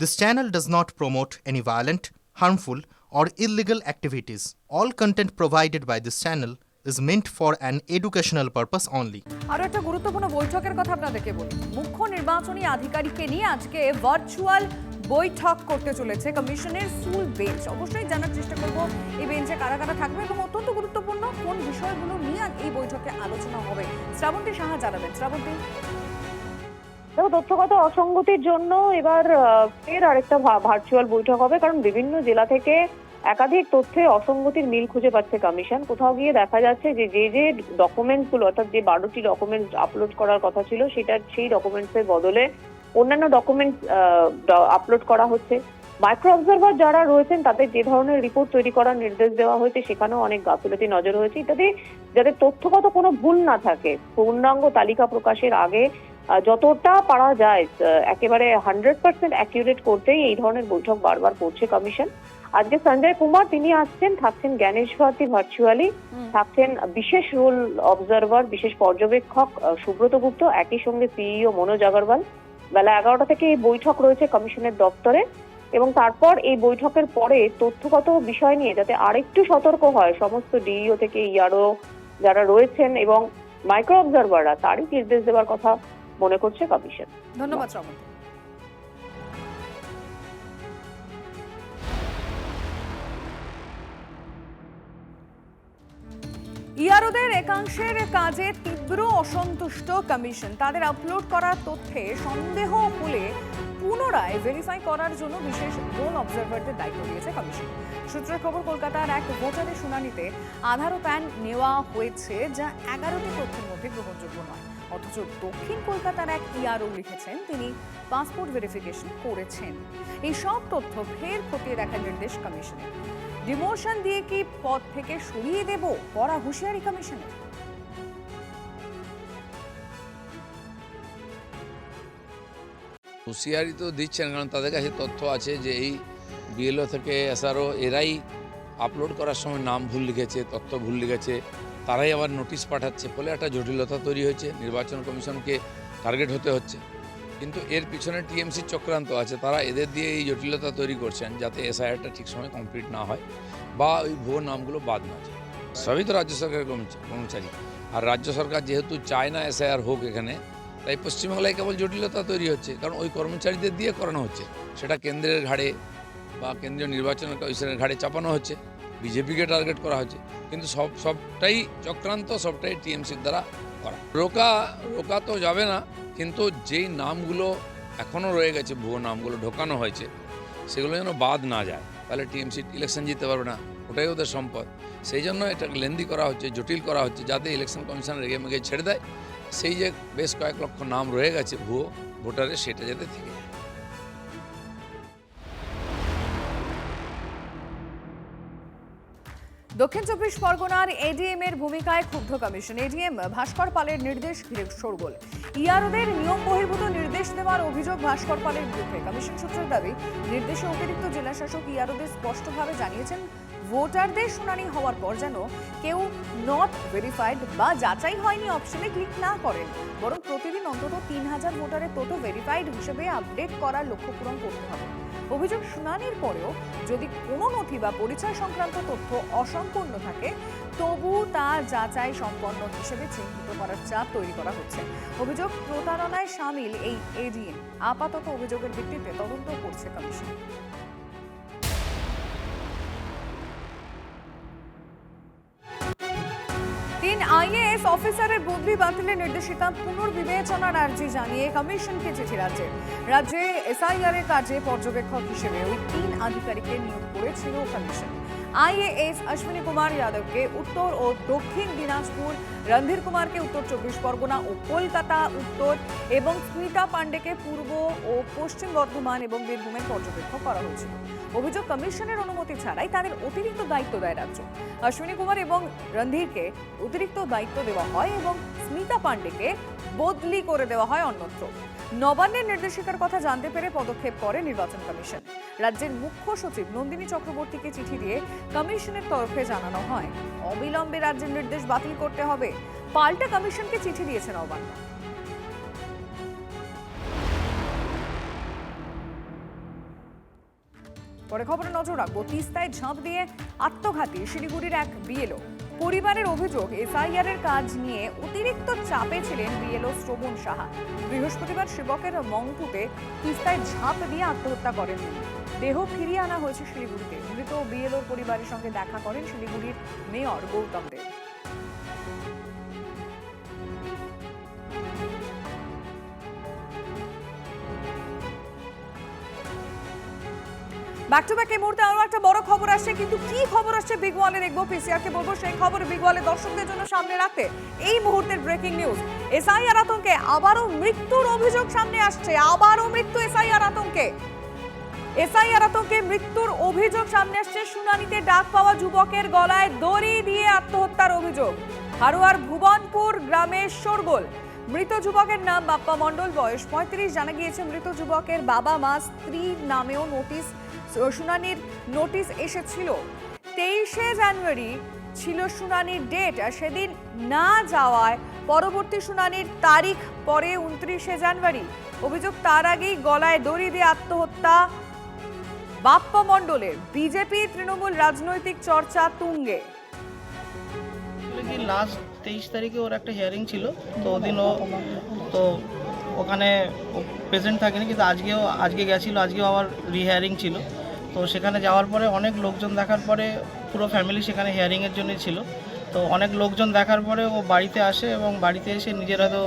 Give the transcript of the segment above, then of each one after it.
This channel does not promote any violent, harmful, or illegal activities. All content provided by this channel is meant for an educational purpose only. আরো একটা গুরুত্বপূর্ণ বৈঠকের কথা আপনাদেরকে বলি। মুখ্য নির্বাচনী আধিকারিককে নিয়ে আজকে ভার্চুয়াল বৈঠক করতে চলেছে কমিশনের ফুল বেঞ্চ। অবশ্যই জানার চেষ্টা করব এই বেঞ্চে কারা কারা থাকবে এবং অত্যন্ত গুরুত্বপূর্ণ কোন বিষয়গুলো নিয়ে এই বৈঠকে আলোচনা হবে। শ্রাবন্তী সাহা জানাবেন। শ্রাবন্তী, তথ্যগত অসঙ্গতির জন্য এবার ফের আরেকটা ভার্চুয়াল বৈঠক হবে, কারণ বিভিন্ন জেলা থেকে একাধিক তথ্যে অসঙ্গতির মিল খুঁজে পাচ্ছে কমিশন। কোথাও গিয়ে দেখা যাচ্ছে যে যে ডকুমেন্টস গুলো, অর্থাৎ যে 12টি ডকুমেন্টস আপলোড করার কথা ছিল সেই ডকুমেন্টস এর বদলে অন্যান্য ডকুমেন্টস আপলোড করা হচ্ছে। মাইক্রো অবজারভার যারা রয়েছেন তাদের যে ধরনের রিপোর্ট তৈরি করার নির্দেশ দেওয়া হয়েছে সেখানেও অনেক গাফিলতি নজর হয়েছে, ইত্যাদি। যাতে তথ্যগত কোনো ভুল না থাকে, পূর্ণাঙ্গ তালিকা প্রকাশের আগে যতটা পারা যায় একেবারে 100% অ্যাকিউরেট করতেই এই ধরনের বৈঠক বারবার করছে কমিশন। আজকে সঞ্জয় কুমার তিনি আসছেন, থাকছেন জ্ঞানেশ ভারতী ভার্চুয়ালি, থাকছেন বিশেষ রোল অবজারভার, বিশেষ পর্যবেক্ষক সুব্রত গুপ্ত, একই সঙ্গে সিইও মনোজ আগরওয়াল। বেলা 11টা থেকে এই বৈঠক রয়েছে কমিশনের দপ্তরে, এবং তারপর এই বৈঠকের পরে তথ্যগত বিষয় নিয়ে যাতে আরেকটু সতর্ক হয় সমস্ত ডিইও থেকে ইআরও যারা রয়েছেন এবং মাইক্রো অবজারভাররা, তারই নির্দেশ দেওয়ার কথা মনে করছে কমিশন। ধন্যবাদ শ্রাবন্তী। ইআরওদের একাংশের কাজে তীব্র অসন্তুষ্ট কমিশন। তাদের আপলোড করা তথ্যে সন্দেহ হলে পুনরায় ভেরিফাই করার জন্য বিশেষ রোল অবজারভারদের দায়িত্ব দিয়েছে কমিশন। সূত্রের খবর, কলকাতার এক ভোটারের শুনানিতে আধার ও প্যান নেওয়া হয়েছে, যা 11টি তথ্যের মধ্যে গ্রহণযোগ্য নয়। অথচ দক্ষিণ কলকাতার এক ইআরও লিখেছেন তিনি পাসপোর্ট ভেরিফিকেশন করেছেন। এই সব তথ্য ফের খতিয়ে দেখার নির্দেশ কমিশনের। ডিমোশন দিয়ে কি পদ থেকে সরিয়ে দেব, কড়া হুঁশিয়ারি কমিশনের। হুঁশিয়ারি তো দিচ্ছেন, কারণ তাদের কাছে তথ্য আছে যে এই বিএলও থেকে এসআরও এরাই আপলোড করার সময় নাম ভুল লিখেছে, তথ্য ভুল লিখেছে, তারাই আবার নোটিশ পাঠাচ্ছে। ফলে একটা জটিলতা তৈরি হয়েছে, নির্বাচন কমিশনকে টার্গেট হতে হচ্ছে। কিন্তু এর পিছনে টিএমসির চক্রান্ত আছে, তারা এদের দিয়ে এই জটিলতা তৈরি করছেন যাতে এসআইআরটা ঠিক সময় কমপ্লিট না হয় বা ওই ভুয়ো নামগুলো বাদ না যায়। সবই তো রাজ্য সরকারের কর্মচারী, আর রাজ্য সরকার যেহেতু চায় না এসআইআর হোক এখানে, তাই পশ্চিমবাংলায় কেবল জটিলতা তৈরি হচ্ছে, কারণ ওই কর্মচারীদের দিয়ে করানো হচ্ছে। সেটা কেন্দ্রের ঘাড়ে বা কেন্দ্রীয় নির্বাচন কমিশনের ঘাড়ে চাপানো হচ্ছে, বিজেপিকে টার্গেট করা হচ্ছে। কিন্তু সবটাই চক্রান্ত, সবটাই টিএমসির দ্বারা করা। রোকা তো যাবে না, কিন্তু যেই নামগুলো এখনও রয়ে গেছে, ভুয়ো নামগুলো ঢোকানো হয়েছে, সেগুলো যেন বাদ না যায়, তাহলে টিএমসি ইলেকশন জিততে পারবে না, ওটাই ওদের সম্পদ। সেই জন্য এটা লেন্দি করা হচ্ছে, জটিল করা হচ্ছে, যাতে ইলেকশন কমিশন রেগে মেগে ছেড়ে দেয়। সেই যে বেশ কয়েক লক্ষ নাম রয়ে গেছে ভুয়ো ভোটারের, সেটা যাতে থেকে যায়। দক্ষিণ চব্বিশ পরগনার এডিএম এর ভূমিকায় ক্ষুব্ধ কমিশন। এডিএম ভাস্কর পালের নির্দেশ ঘিরে শোরগোল। ইআরওদের নিয়ম বহির্ভূত নির্দেশ দেওয়ার অভিযোগ ভাস্কর পালের বিরুদ্ধে। কমিশন সূত্রের দাবি, নির্দেশে অতিরিক্ত জেলা শাসক ইআরওদের স্পষ্টভাবে জানিয়েছেন ভোটারদের শুনানি হওয়ার পর যেন কেউ নট ভেরিফাইড বা যাচাই হয়নি অপশনে ক্লিক না করেন, বরং প্রতিদিন অন্তত 3000 ভোটারের তথ্য ভেরিফাইড হিসেবে আপডেট করার লক্ষ্য পূরণ করতে হবে। অভিযোগ শুনানির পরেও যদি কোনো নথি বা পরিচয় সংক্রান্ত তথ্য অসম্পূর্ণ থাকে, তবু তা যাচাই সম্পন্ন হিসেবে চিহ্নিত করার চাপ তৈরি করা হচ্ছে। অভিযোগ প্রতারণায় সামিল এই এডিএম। আপাতত অভিযোগের ভিত্তিতে তদন্ত করছে কমিশন। তিন আইএএস অফিসারের বদলি বাতিলের নির্দেশিকা পুনর্বিবেচনার আর্জি জানিয়ে কমিশনকে চিঠি রাজ্যে এসআইআর এর কাজে পর্যবেক্ষক হিসেবে ওই 3 আধিকারিকের নিয়োগ করেছিল কমিশন। আইএএস অশ্বিনী কুমার যাদবকে উত্তর ও দক্ষিণ দিনাজপুর, রণধীর কুমারকে উত্তর 24 পরগনা ও কলকাতা উত্তর এবং স্মিতা পান্ডেকে পূর্ব ও পশ্চিম বর্ধমান এবং বীরভূমের পর্যবেক্ষক করা হয়েছিল। অভিযোগ, কমিশনের অনুমতি ছাড়াই তাদের অতিরিক্ত দায়িত্ব দেয় রাজ্য। অশ্বিনী কুমার এবং রণধীরকে অতিরিক্ত দায়িত্ব দেওয়া হয় এবং স্মিতা পান্ডেকে বদলি করে দেওয়া হয় অন্যত্র। নবান্নের নির্দেশিকার কথা জানতে পেরে পদক্ষেপ করে নির্বাচন কমিশন। রাজ্যের মুখ্য সচিব নন্দিনী চক্রবর্তীকে চিঠি দিয়ে কমিশনের তরফে জানানো হয় অবিলম্বে রাজ্যের নির্দেশ বাতিল করতে হবে। পাল্টা কমিশনকে চিঠি দিয়েছে নবান্ন। পরে খবরে নজর রাখবো, তিস্তায় ঝাঁপ দিয়ে আত্মঘাতী শিলিগুড়ির এক বিএলও। পরিবারের অভিযোগ, এসআইআর এর কাজ নিয়ে অতিরিক্ত চাপে ছিলেন বিএলও শ্রবণ সাহা। বৃহস্পতিবার সেবকের মংপুতে তিস্তায় ঝাঁপ দিয়ে আত্মহত্যা করেন তিনি। দেহ ফিরিয়ে আনা হয়েছে শিলিগুড়িতে। মৃত বিএলওর পরিবারের সঙ্গে দেখা করেন শিলিগুড়ির mayor Gautam Deb. Back to back এই মুহূর্তে আরো একটা বড় খবর আসছে, কিন্তু কি খবর আসছে বিগ ওয়ালে দেখবো, পিসিআর কে বলবো সেই খবর বিগ ওয়ালে দর্শকদের জন্য সামনে রাখতে। এই মুহূর্তের ব্রেকিং নিউজ, এসআইআর আতঙ্কে আবারও মৃত্যুর অভিযোগ সামনে আসছে। আবারও মৃত্যু এসআইআর আতঙ্কে। এসআইআর আতঙ্কে মৃত্যুর অভিযোগ সামনে আসছে। শুনানিতে ডাক পাওয়া যুবকের গলায় দড়ি দিয়ে আত্মহত্যার অভিযোগ। হারোয়ার ভুবনপুর গ্রামের শোরগোল। মৃত যুবকের নাম বাপ্পা মণ্ডল, বয়স 35। জানা গিয়েছে মৃত যুবকের বাবা মা স্ত্রীর নামেও শুনানির নোটিশ এসেছিল। 23শে জানুয়ারি ছিল শুনানির ডেট, সেদিন না যাওয়ায় পরবর্তী শুনানির তারিখ পরে 29শে জানুয়ারি। অভিযোগ, তার আগেই গলায় দড়ি দিয়ে আত্মহত্যা বাপ্পা মণ্ডলের। বিজেপি তৃণমূল রাজনৈতিক চর্চা তুঙ্গে। লাস্ট 23 তারিখে ওর একটা হিয়ারিং ছিল, তো ওদিনও তো ওখানে প্রেজেন্ট থাকেনি, কিন্তু আজকে গেছিলো। আজকেও আবার রিহিয়ারিং ছিল। তো সেখানে যাওয়ার পরে অনেক লোকজন দেখার পরে, পুরো ফ্যামিলি সেখানে হিয়ারিংয়ের জন্যই ছিল। তো অনেক লোকজন দেখার পরে ও বাড়িতে আসে এবং বাড়িতে এসে নিজের হয়তো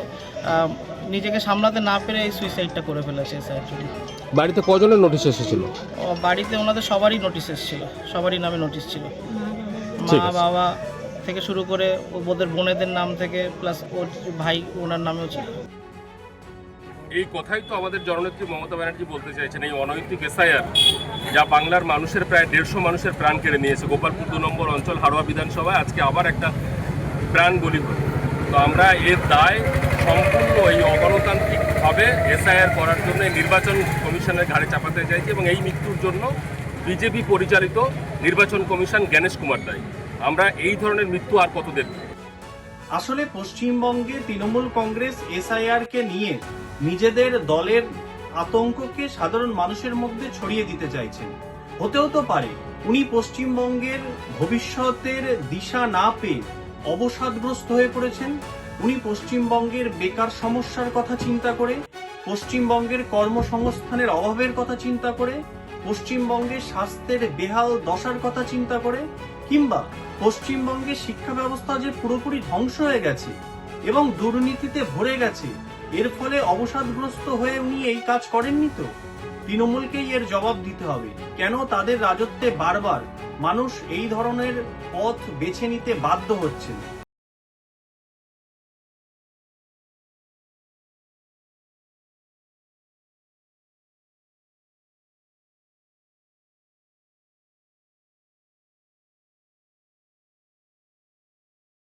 নিজেকে সামলাতে না পেরে এই সুইসাইডটা করে ফেলেছে। অ্যাকচুয়ালি বাড়িতে কজনের নোটিশ এসেছিল? বাড়িতে ওনাদের সবারই নোটিশ এসেছিল, সবারই নামে নোটিশ ছিল। ঠিক মা আছে। বাবা থেকে শুরু করে ওদের বোনেদের নাম থেকে, প্লাস ওর ভাই ওনার নামেও ছিল। এই কথাই তো আমাদের জননেত্রী মমতা ব্যানার্জি বলতে চাইছেন। এই অনৈতিক এসআইআর যা বাংলার মানুষের প্রায় 150 মানুষের প্রাণ কেড়ে নিয়েছে। গোপালপুর 2 নম্বর অঞ্চল হারোয়া বিধানসভায় আজকে আবার একটা প্রাণ বলি হল। তো আমরা এর দায় সম্পূর্ণ এই অগণতান্ত্রিকভাবে এসআইআর করার জন্য নির্বাচন কমিশনের ঘাড়ে চাপাতে চাইছি, এবং এই মৃত্যুর জন্য বিজেপি পরিচালিত নির্বাচন কমিশন জ্ঞানেশ কুমার দায়ী। আমরা এই ধরনের মৃত্যু আর কত দেখব? আসলে পশ্চিমবঙ্গে তৃণমূল কংগ্রেস এসআইআর কে নিয়ে নিজেদের দলের আতঙ্ককে সাধারণ মানুষের মধ্যে ছড়িয়ে দিতে চাইছেন। হতেও তো পারে উনি পশ্চিমবঙ্গের ভবিষ্যতের দিশা না পেয়ে অবসাদগ্রস্ত হয়ে পড়েছেন। উনি পশ্চিমবঙ্গের বেকার সমস্যার কথা চিন্তা করে, পশ্চিমবঙ্গের কর্মসংস্থানের অভাবের কথা চিন্তা করে, পশ্চিমবঙ্গের স্বাস্থ্যের বেহাল দশার কথা চিন্তা করে, কিংবা পশ্চিমবঙ্গের শিক্ষা ব্যবস্থা যে পুরোপুরি ধ্বংস হয়ে গেছে এবং দুর্নীতিতে ভরে গেছে, এর ফলে অবসাদগ্রস্ত হয়ে উনি এই কাজ করেননি। তো তৃণমূলকেই এর জবাব দিতে হবে, কেন তাদের রাজত্বে বারবার মানুষ এই ধরনের পথ বেছে নিতে বাধ্য হচ্ছেন।